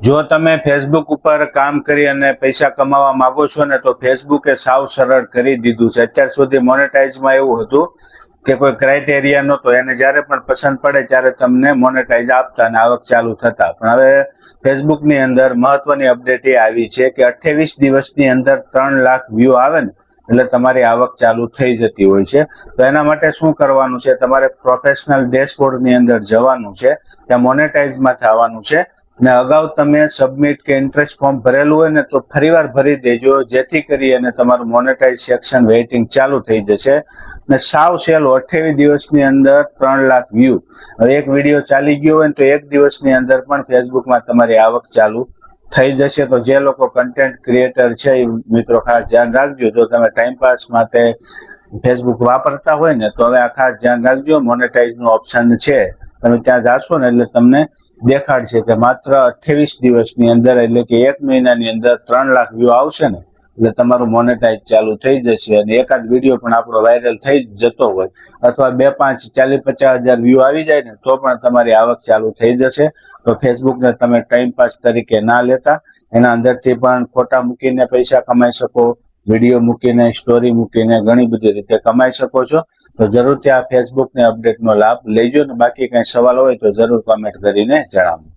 જો તમે ફેસબુક ઉપર કામ કરી અને પૈસા કમાવા માંગો છો ને, તો ફેસબુકે સાવ સરળ કરી દીધું છે. અત્યાર સુધી મોનેટાઇઝમાં એવું હતું કે કોઈ ક્રાઇટેરિયા નહોતો, એને જ્યારે પણ પસંદ પડે ત્યારે તમને મોનેટાઇઝ આપતા અને આવક ચાલુ થતા. પણ હવે ફેસબુકની અંદર મહત્વની અપડેટ એ આવી છે કે 28 દિવસની અંદર 3 લાખ વ્યૂ આવે ને એટલે તમારી આવક ચાલુ થઈ જતી હોય છે. તો એના માટે શું કરવાનું છે, તમારે પ્રોફેશનલ ડેશબોર્ડની અંદર જવાનું છે, ત્યાં મોનેટાઇઝમાં થવાનું છે. ને અગાઉ તમે સબમિટ કે ઇન્ટરેસ્ટ ફોર્મ ભરેલું હોય ને તો ફરીવાર ભરી દેજો, જેથી કરી અને તમારું મોનેટાઇઝ સેક્શન વેઇટિંગ ચાલુ થઈ જશે. ને સાવ સહેલું 28 દિવસની અંદર 3 લાખ વ્યૂ. હવે એક વિડીયો ચાલી ગયો હોય ને તો એક દિવસની અંદર પણ ફેસબુકમાં તમારી આવક ચાલુ થઈ જશે. તો જે લોકો કન્ટેન્ટ ક્રિએટર છે એ મિત્રો ખાસ ધ્યાન રાખજો. જો તમે ટાઈમપાસ માટે ફેસબુક વાપરતા હોય ને તો હવે આ ખાસ ધ્યાન રાખજો, મોનેટાઇઝનું ઓપ્શન છે, તમે ત્યાં જાશો ને એટલે તમને દેખાડશે કે માત્ર 28 દિવસની અંદર એટલે કે 1 મહિનાની અંદર 3 લાખ વ્યૂ આવશે ને એટલે તમારું મોનેટાઇઝ ચાલુ થઈ જશે. અને એકાદ વિડીયો પણ આપણો વાયરલ થઈ જતો હોય અથવા 2, 5, 40, 50 હજાર વ્યૂ આવી જાય ને તો પણ તમારી આવક ચાલુ થઈ જશે. તો ફેસબુકને તમે ટાઈમપાસ તરીકે ના લેતા, એના અંદરથી પણ ફોટા મૂકીને પૈસા કમાઈ શકો, વિડીયો મૂકીને, સ્ટોરી મૂકીને ઘણી બધી રીતે કમાઈ શકો છો. તો જરૂરથી આ ફેસબુકની અપડેટનો લાભ લેજો. ને બાકી કંઈ સવાલ હોય તો જરૂર કમેન્ટ કરીને જણાવો.